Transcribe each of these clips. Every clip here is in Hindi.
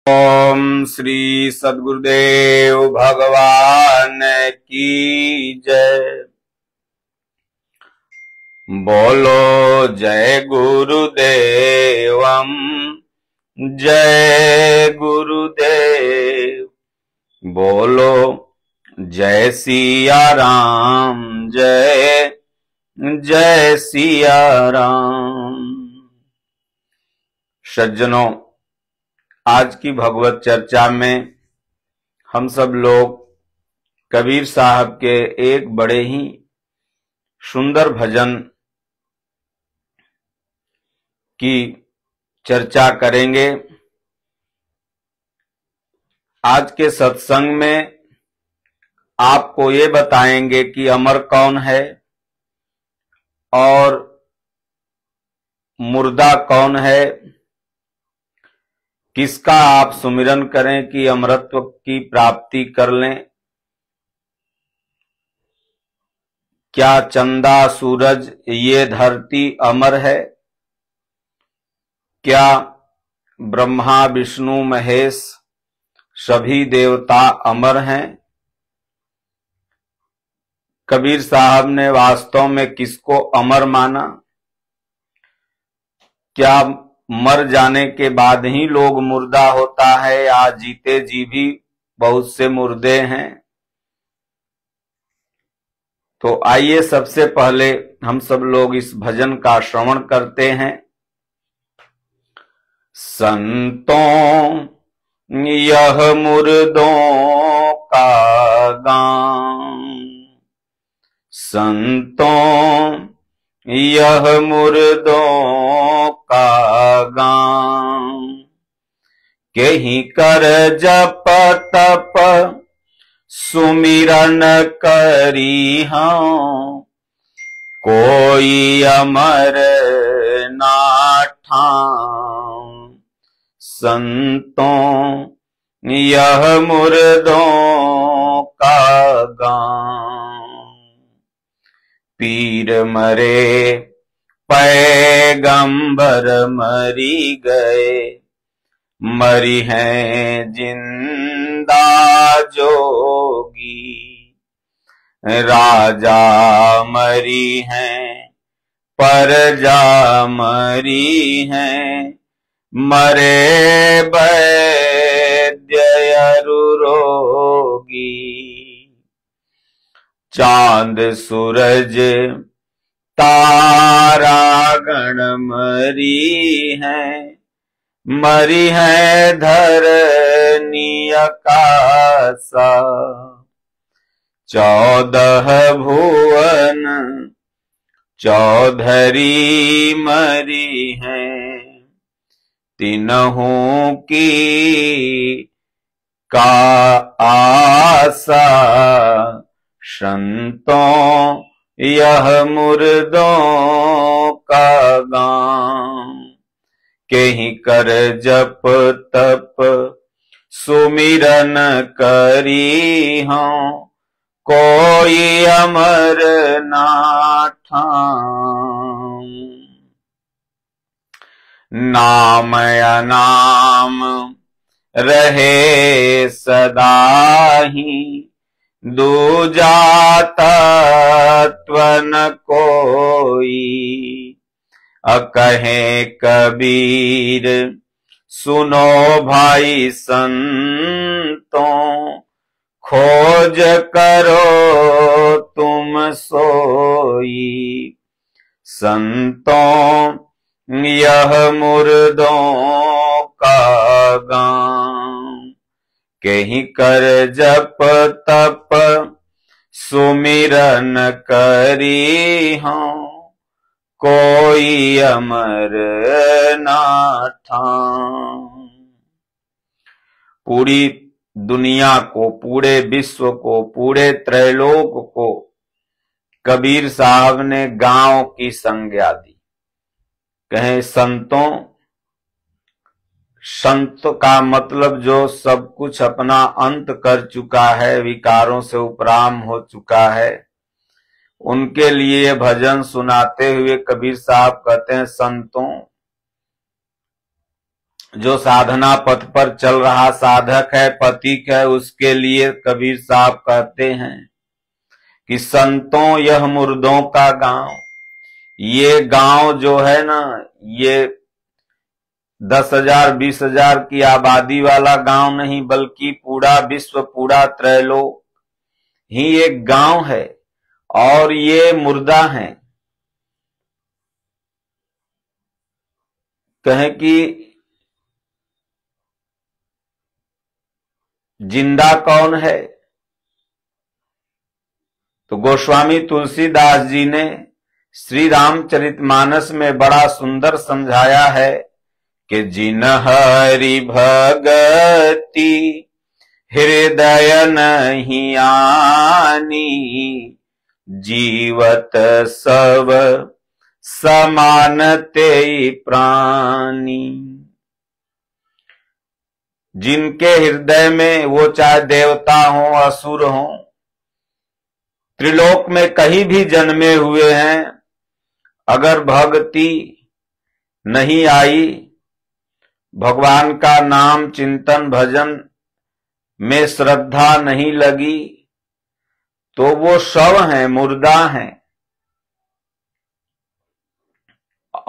ओम श्री सद्गुरुदेव भगवान की जय। बोलो जय गुरुदेवम जय गुरुदेव। बोलो जय सिया राम जय जय सिया राम। सज्जनों, आज की भगवत चर्चा में हम सब लोग कबीर साहब के एक बड़े ही सुंदर भजन की चर्चा करेंगे। आज के सत्संग में आपको ये बताएंगे कि अमर कौन है और मुर्दा कौन है, किसका आप सुमिरन करें कि अमरत्व की प्राप्ति कर लें। क्या चंदा सूरज ये धरती अमर है? क्या ब्रह्मा विष्णु महेश सभी देवता अमर हैं? कबीर साहब ने वास्तव में किसको अमर माना? क्या मर जाने के बाद ही लोग मुर्दा होता है या जीते जी भी बहुत से मुर्दे हैं? तो आइए सबसे पहले हम सब लोग इस भजन का श्रवण करते हैं। संतों यह मुर्दों का गांव, संतों यह मुर्दों का गांव, कहीं कर जप तप सुमिरन करी हूं, कोई अमर ना ठाऊं। संतों यह मुर्दों का गांव, पीर मरे पैगंबर मरी गए, मरी हैं जिंदा जोगी, राजा मरी हैं प्रजा मरी हैं, मरे वैद्य अरु रोगी। चांद सूरज तारा गण मरी हैं, मरी है धरनी आकाशा, 14 भुवन चौधरी मरी हैं, तीनों की का आशा। संतों यह मुर्दों का गांव, कहीं कर जप तप सुमिरन करी हूं, कोई अमर ना ठाऊं। नाम अनाम रहे सदा ही, दूजा तत्व न कोई। कहे कबीर सुनो भाई संतों, खोज करो तुम सोई। संतों यह मुर्दों का गांव, कहीं कर जप तप सुमिरन करी हूं, कोई अमर ना ठाऊं। पूरी दुनिया को, पूरे विश्व को, पूरे त्रैलोक को कबीर साहब ने गांव की संज्ञा दी। कहें संतों, संत का मतलब जो सब कुछ अपना अंत कर चुका है, विकारों से उपराम हो चुका है, उनके लिए भजन सुनाते हुए कबीर साहब कहते हैं संतों जो साधना पथ पर चल रहा साधक है, पथिक है, उसके लिए कबीर साहब कहते हैं कि संतों यह मुर्दों का गांव। ये गांव जो है ना, ये 10,000 20,000 की आबादी वाला गांव नहीं, बल्कि पूरा विश्व, पूरा त्रैलोक ही एक गांव है, और ये मुर्दा है। कहें कि जिंदा कौन है, तो गोस्वामी तुलसीदास जी ने श्री रामचरितमानस में बड़ा सुंदर समझाया है कि जिन हरि भगति हृदय नहीं आनी, जीवत सब समान ते प्राणी। जिनके हृदय में, वो चाहे देवता हो, असुर हो, त्रिलोक में कहीं भी जन्मे हुए हैं, अगर भक्ति नहीं आई, भगवान का नाम चिंतन भजन में श्रद्धा नहीं लगी, तो वो शव हैं, मुर्दा हैं।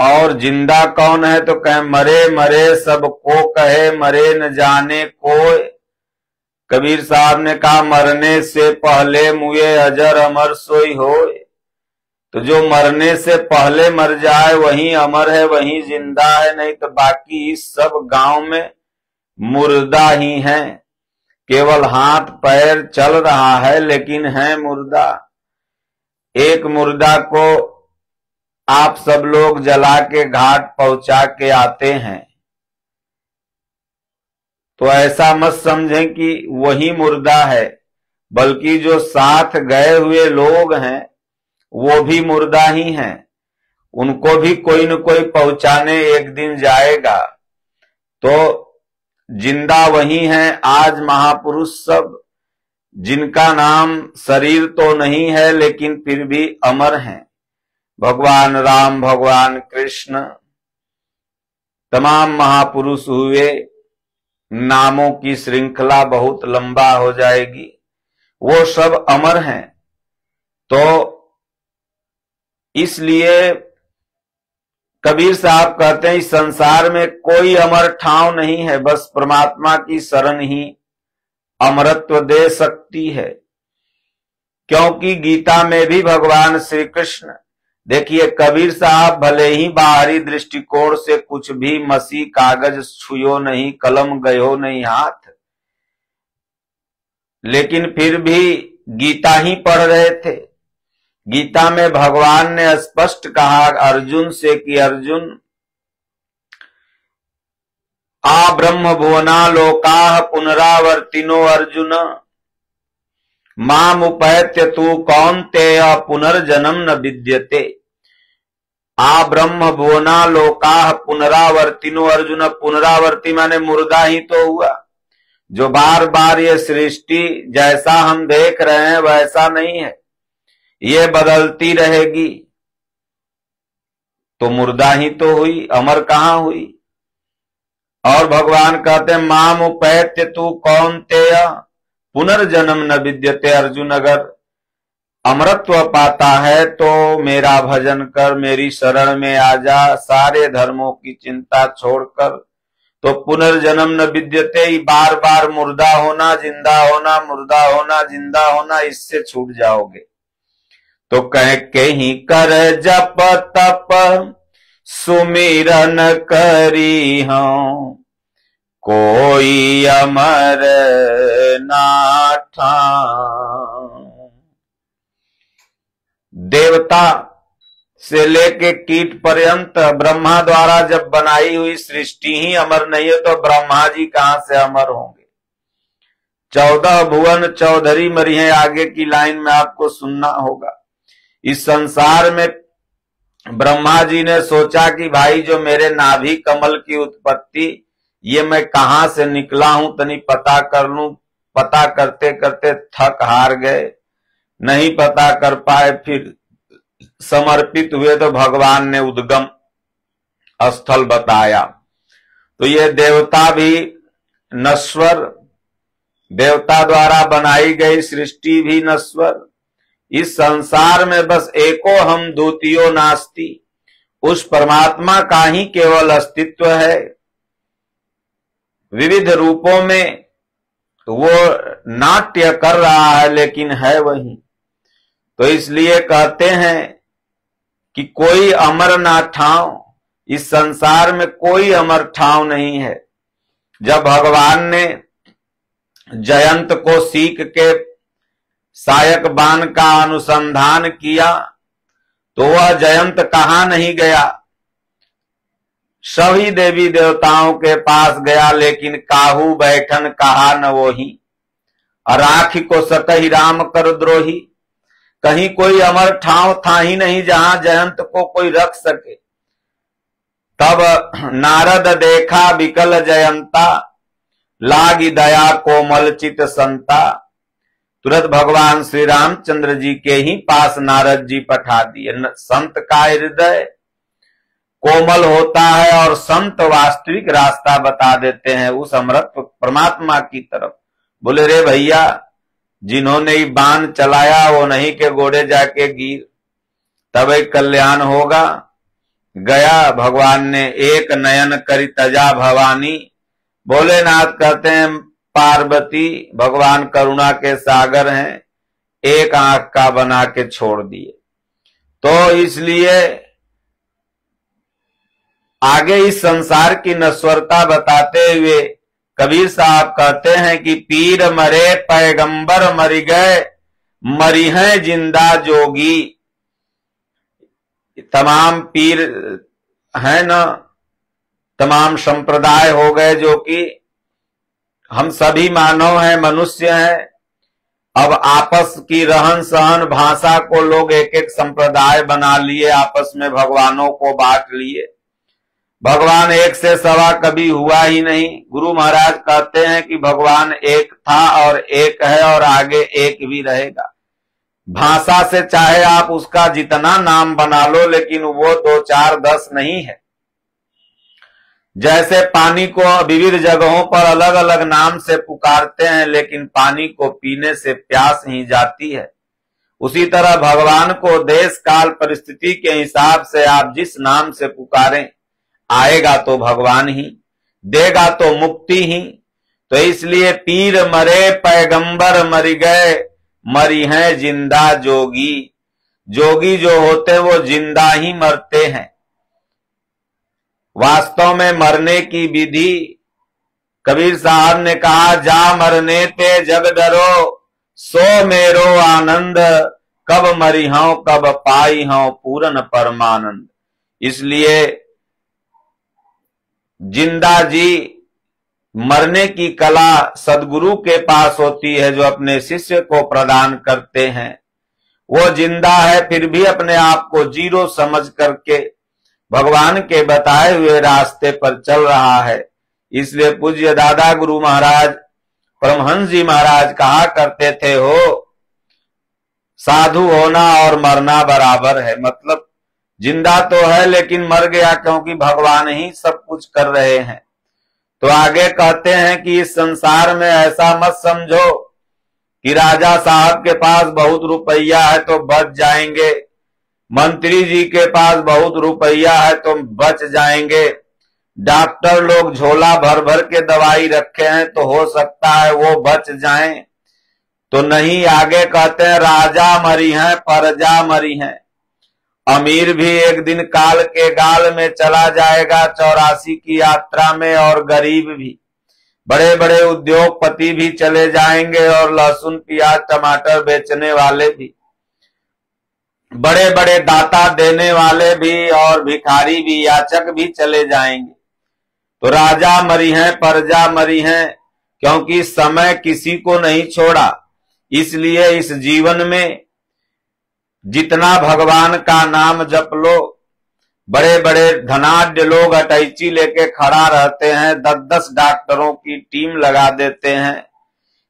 और जिंदा कौन है, तो कहे मरे मरे सबको कहे, मरे न जाने कोय। कबीर साहब ने कहा मरने से पहले मुए अजर अमर सोई होय। तो जो मरने से पहले मर जाए वही अमर है, वही जिंदा है, नहीं तो बाकी इस सब गांव में मुर्दा ही हैं। केवल हाथ पैर चल रहा है, लेकिन है मुर्दा। एक मुर्दा को आप सब लोग जला के घाट पहुंचा के आते हैं, तो ऐसा मत समझें कि वही मुर्दा है, बल्कि जो साथ गए हुए लोग हैं वो भी मुर्दा ही हैं। उनको भी कोई न कोई पहुंचाने एक दिन जाएगा। तो जिंदा वही हैं आज महापुरुष सब, जिनका नाम शरीर तो नहीं है, लेकिन फिर भी अमर हैं। भगवान राम, भगवान कृष्ण, तमाम महापुरुष हुए, नामों की श्रृंखला बहुत लंबा हो जाएगी, वो सब अमर हैं। तो इसलिए कबीर साहब कहते हैं इस संसार में कोई अमर ठाव नहीं है, बस परमात्मा की शरण ही अमरत्व दे सकती है। क्योंकि गीता में भी भगवान श्री कृष्ण, देखिए कबीर साहब भले ही बाहरी दृष्टिकोण से कुछ भी मसी कागज छुयो नहीं, कलम गयो नहीं हाथ, लेकिन फिर भी गीता ही पढ़ रहे थे। गीता में भगवान ने स्पष्ट कहा अर्जुन से कि अर्जुन, आ ब्रह्म भुवना लोकाः पुनरावर्तिनो अर्जुन, माम उपैत्य तू कौन्तेय पुनर्जन्म न विद्यते। आ ब्रह्म भुवना लोकाः पुनरावर्तिनो अर्जुन, पुनरावर्ती माने मुर्दा ही तो हुआ। जो बार बार ये सृष्टि जैसा हम देख रहे हैं वैसा नहीं है, ये बदलती रहेगी, तो मुर्दा ही तो हुई, अमर कहां हुई। और भगवान कहते हैं माम उपैत्य तू कौन्तेय पुनर्जन्म न विद्यते। अर्जुन अगर अमरत्व पाता है तो मेरा भजन कर, मेरी शरण में आ जा, सारे धर्मों की चिंता छोड़कर, तो पुनर्जन्म न विद्यते, बार बार मुर्दा होना जिंदा होना, मुर्दा होना जिंदा होना, इससे छूट जाओगे। तो कह के ही कर जप तप सुमिरन करी हूं, कोई अमर ना ठाऊं। देवता से लेके कीट पर्यंत ब्रह्मा द्वारा जब बनाई हुई सृष्टि ही अमर नहीं है, तो ब्रह्मा जी कहां से अमर होंगे। 14 भुवन चौधरी मरी है, आगे की लाइन में आपको सुनना होगा। इस संसार में ब्रह्मा जी ने सोचा कि भाई जो मेरे नाभि कमल की उत्पत्ति, ये मैं कहां से निकला हूं तनी पता कर लूं। पता करते करते थक हार गए, नहीं पता कर पाए, फिर समर्पित हुए तो भगवान ने उद्गम स्थल बताया। तो ये देवता भी नश्वर, देवता द्वारा बनाई गई सृष्टि भी नश्वर। इस संसार में बस एको हम द्वितीयो नास्ति, उस परमात्मा का ही केवल अस्तित्व है। विविध रूपों में वो नाट्य कर रहा है लेकिन है वही। तो इसलिए कहते हैं कि कोई अमर ना ठाव, इस संसार में कोई अमर ठाव नहीं है। जब भगवान ने जयंत को सीख के सायक बाण का अनुसंधान किया तो वह जयंत कहां नहीं गया, सभी देवी देवताओं के पास गया, लेकिन काहू बैठन कहा न वही, राखी को सकहि राम कर द्रोही। कहीं कोई अमर ठाव था ही नहीं जहां जयंत को कोई रख सके। तब नारद देखा विकल जयंता, लागी दया कोमल चित संता। तुरंत भगवान श्री रामचंद्र जी के ही पास नारद जी पठा दिए। संत का हृदय कोमल होता है और संत वास्तविक रास्ता बता देते हैं उस अमृत परमात्मा की तरफ। बोले रे भैया, जिन्होंने ये बाण चलाया वो नहीं के घोड़े जाके गिर, तब एक कल्याण होगा। गया भगवान ने एक नयन करी तजा भवानी। भोलेनाथ कहते हैं पार्वती भगवान करुणा के सागर हैं, एक आंख का बना के छोड़ दिए। तो इसलिए आगे इस संसार की नश्वरता बताते हुए कबीर साहब कहते हैं कि पीर मरे पैगंबर मर गए, मरी हैं जिंदा जोगी। तमाम पीर है ना, तमाम संप्रदाय हो गए जो कि हम सभी मानव हैं, मनुष्य हैं। अब आपस की रहन सहन भाषा को लोग एक एक संप्रदाय बना लिए, आपस में भगवानों को बांट लिए। भगवान एक से सवा कभी हुआ ही नहीं। गुरु महाराज कहते हैं कि भगवान एक था और एक है और आगे एक भी रहेगा। भाषा से चाहे आप उसका जितना नाम बना लो, लेकिन वो 2, 4, 10 नहीं है। जैसे पानी को विविध जगहों पर अलग अलग नाम से पुकारते हैं, लेकिन पानी को पीने से प्यास ही जाती है। उसी तरह भगवान को देश काल परिस्थिति के हिसाब से आप जिस नाम से पुकारें, आएगा तो भगवान ही, देगा तो मुक्ति ही। तो इसलिए पीर मरे पैगंबर मर गए, मरी हैं जिंदा जोगी। जोगी जो होते वो जिंदा ही मरते हैं। वास्तव में मरने की विधि कबीर साहब ने कहा, जा मरने ते जग डरो, सो मेरो आनंद, कब मरी हूं कब पाई हूं पूर्ण परमानंद। इसलिए जिंदा जी मरने की कला सदगुरु के पास होती है, जो अपने शिष्य को प्रदान करते हैं। वो जिंदा है फिर भी अपने आप को जीरो समझ करके भगवान के बताए हुए रास्ते पर चल रहा है। इसलिए पूज्य दादा गुरु महाराज परमहंस जी महाराज कहा करते थे, हो साधु होना और मरना बराबर है। मतलब जिंदा तो है लेकिन मर गया, क्योंकि भगवान ही सब कुछ कर रहे हैं। तो आगे कहते हैं कि इस संसार में ऐसा मत समझो कि राजा साहब के पास बहुत रुपया है तो बच जाएंगे, मंत्री जी के पास बहुत रुपया है तो बच जाएंगे, डॉक्टर लोग झोला भर भर के दवाई रखे हैं तो हो सकता है वो बच जाएं। तो नहीं, आगे कहते हैं राजा मरी हैं प्रजा मरी हैं। अमीर भी एक दिन काल के गाल में चला जाएगा 84 की यात्रा में, और गरीब भी, बड़े बड़े उद्योगपति भी चले जाएंगे, और लहसुन प्याज टमाटर बेचने वाले भी, बड़े बड़े दाता देने वाले भी, और भिखारी भी, याचक भी चले जाएंगे। तो राजा मरी हैं प्रजा मरी हैं, क्योंकि समय किसी को नहीं छोड़ा। इसलिए इस जीवन में जितना भगवान का नाम जप लो, बड़े बड़े धनाढ्य लोग अटैची लेके खड़ा रहते हैं, 10-10 डॉक्टरों की टीम लगा देते हैं,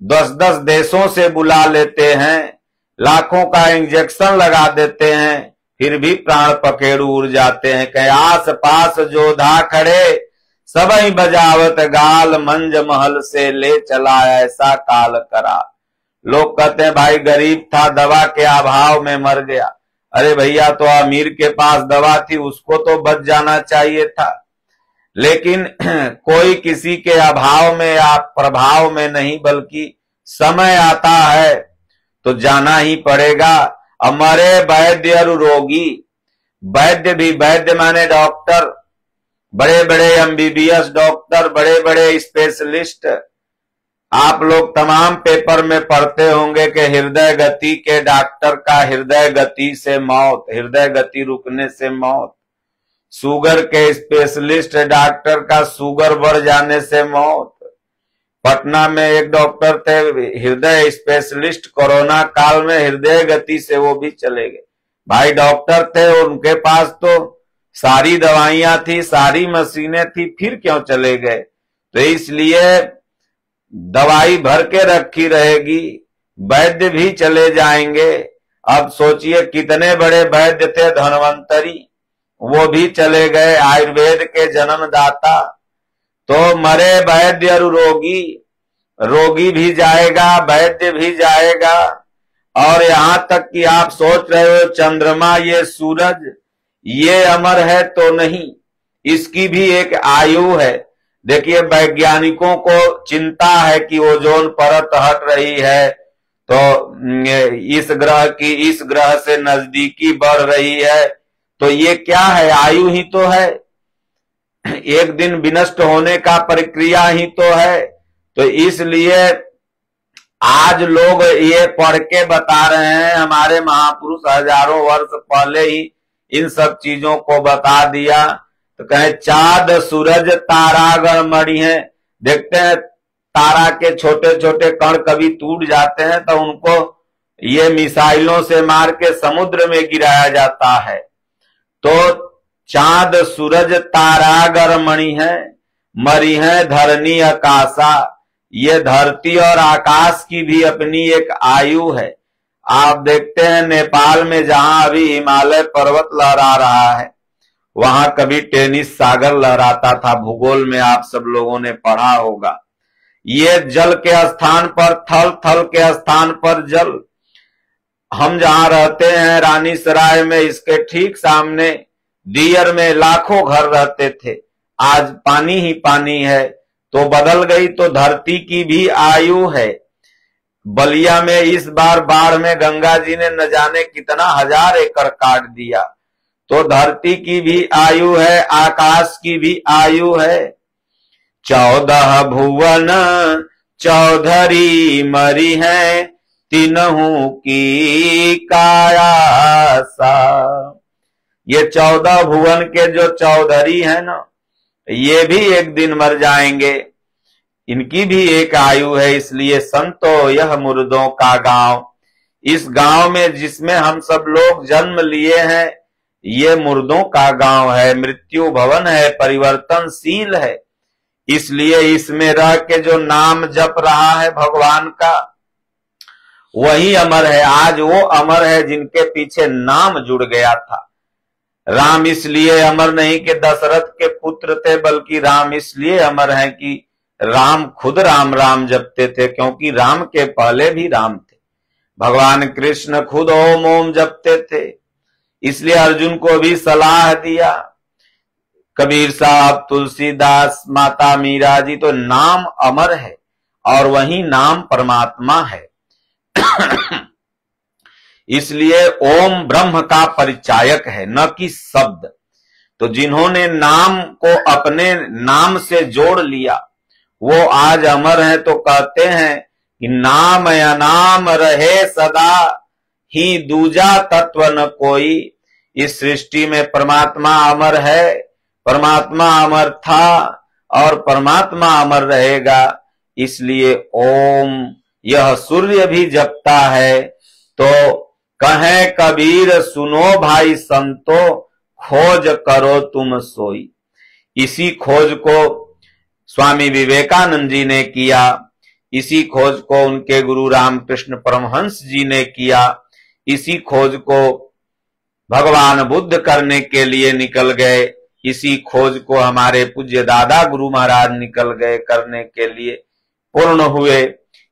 10-10 देशों से बुला लेते हैं, लाखों का इंजेक्शन लगा देते हैं, फिर भी प्राण पखेरु उड़ जाते हैं। कहीं आस पास जोधा खड़े, सबई बजावत गाल, मंज महल से ले चला ऐसा काल करा। लोग कहते हैं भाई गरीब था, दवा के अभाव में मर गया। अरे भैया, तो अमीर के पास दवा थी, उसको तो बच जाना चाहिए था। लेकिन कोई किसी के अभाव में या प्रभाव में नहीं, बल्कि समय आता है तो जाना ही पड़ेगा। अमरे वैद्य और रोगी, वैद्य भी, वैद्य माने डॉक्टर, बड़े बड़े एमबीबीएस डॉक्टर, बड़े बड़े स्पेशलिस्ट। आप लोग तमाम पेपर में पढ़ते होंगे कि हृदय गति के डॉक्टर का हृदय गति से मौत, हृदय गति रुकने से मौत। शुगर के स्पेशलिस्ट डॉक्टर का शुगर बढ़ जाने से मौत। पटना में एक डॉक्टर थे हृदय स्पेशलिस्ट, कोरोना काल में हृदय गति से वो भी चले गए। भाई डॉक्टर थे, उनके पास तो सारी दवाइयां थी, सारी मशीनें थी, फिर क्यों चले गए? तो इसलिए दवाई भर के रखी रहेगी, वैद्य भी चले जाएंगे। अब सोचिए कितने बड़े वैद्य थे धन्वंतरी, वो भी चले गए, आयुर्वेद के जन्मदाता। तो मरे वैद्य और रोगी, रोगी भी जाएगा, वैद्य भी जाएगा। और यहां तक कि आप सोच रहे हो चंद्रमा, ये सूरज, ये अमर है तो नहीं, इसकी भी एक आयु है। देखिए वैज्ञानिकों को चिंता है कि ओजोन परत हट रही है, तो इस ग्रह की इस ग्रह से नजदीकी बढ़ रही है, तो ये क्या है? आयु ही तो है, एक दिन विनष्ट होने का प्रक्रिया ही तो है। तो इसलिए आज लोग ये पढ़ के बता रहे हैं, हमारे महापुरुष हजारों वर्ष पहले ही इन सब चीजों को बता दिया। तो कहे चाँद सूरज तारागण मणि है। देखते हैं तारा के छोटे छोटे कण कभी टूट जाते हैं तो उनको ये मिसाइलों से मार के समुद्र में गिराया जाता है। तो चाँद सूरज तारागण मणि है, मरी है धरनी आकाशा। ये धरती और आकाश की भी अपनी एक आयु है। आप देखते हैं नेपाल में जहां अभी हिमालय पर्वत लहरा रहा है, वहां कभी टेनिस सागर लहराता था। भूगोल में आप सब लोगों ने पढ़ा होगा। ये जल के स्थान पर थल, थल के स्थान पर जल। हम जहां रहते हैं रानीसराय में, इसके ठीक सामने दियर में लाखों घर रहते थे, आज पानी ही पानी है। तो बदल गई तो धरती की भी आयु है। बलिया में इस बार बाढ़ में गंगा जी ने न जाने कितना 1000 एकड़ काट दिया। तो धरती की भी आयु है, आकाश की भी आयु है। 14 भुवन चौधरी मरी है, तीनों की काया सा। ये 14 भुवन के जो चौधरी है ना, ये भी एक दिन मर जाएंगे, इनकी भी एक आयु है। इसलिए संतो यह मुर्दों का गांव, इस गांव में जिसमें हम सब लोग जन्म लिए हैं, ये मुर्दों का गांव है, मृत्यु भवन है, परिवर्तनशील है। इसलिए इसमें रह के जो नाम जप रहा है भगवान का, वही अमर है। आज वो अमर है जिनके पीछे नाम जुड़ गया था। राम इसलिए अमर नहीं कि दशरथ के पुत्र थे, बल्कि राम इसलिए अमर है कि राम खुद राम राम जपते थे, क्योंकि राम के पहले भी राम थे। भगवान कृष्ण खुद ओम ओम जपते थे, इसलिए अर्जुन को भी सलाह दिया। कबीर साहब, तुलसीदास, माता मीरा जी, तो नाम अमर है और वही नाम परमात्मा है। इसलिए ओम ब्रह्म का परिचायक है, न कि शब्द। तो जिन्होंने नाम को अपने नाम से जोड़ लिया वो आज अमर है। तो कहते हैं कि नाम अनाम रहे सदा, ही दूजा तत्व न कोई। इस सृष्टि में परमात्मा अमर है, परमात्मा अमर था और परमात्मा अमर रहेगा। इसलिए ओम, यह सूर्य भी जपता है। तो कहे कबीर सुनो भाई संतो, खोज करो तुम सोई। इसी खोज को स्वामी विवेकानंद जी ने किया, इसी खोज को उनके गुरु रामकृष्ण परमहंस जी ने किया, इसी खोज को भगवान बुद्ध करने के लिए निकल गए। इसी खोज को हमारे पूज्य दादा गुरु महाराज निकल गए करने के लिए, पूर्ण हुए।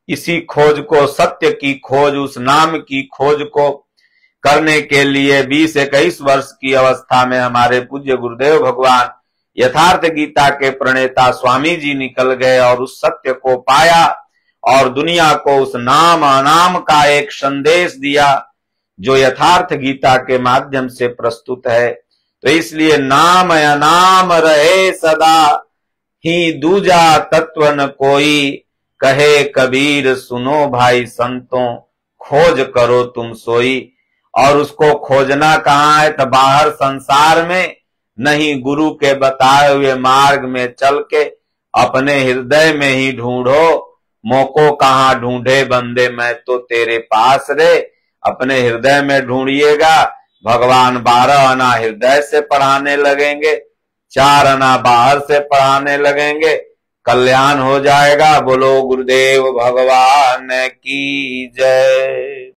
इसी खोज को, सत्य की खोज, उस नाम की खोज को करने के लिए 20-21 वर्ष की अवस्था में हमारे पूज्य गुरुदेव भगवान यथार्थ गीता के प्रणेता स्वामी जी निकल गए और उस सत्य को पाया और दुनिया को उस नाम अनाम का एक संदेश दिया जो यथार्थ गीता के माध्यम से प्रस्तुत है। तो इसलिए नाम अनाम रहे सदा, ही दूजा तत्व न कोई, कहे कबीर सुनो भाई संतों, खोज करो तुम सोई। और उसको खोजना कहाँ है? तो बाहर संसार में नहीं, गुरु के बताए हुए मार्ग में चल के अपने हृदय में ही ढूंढो। मोको कहाँ ढूंढे बंदे, मैं तो तेरे पास रे। अपने हृदय में ढूंढिएगा, भगवान 12 आना हृदय से पढ़ाने लगेंगे, 4 आना बाहर से पढ़ाने लगेंगे, कल्याण हो जाएगा। बोलो गुरुदेव भगवान की जय।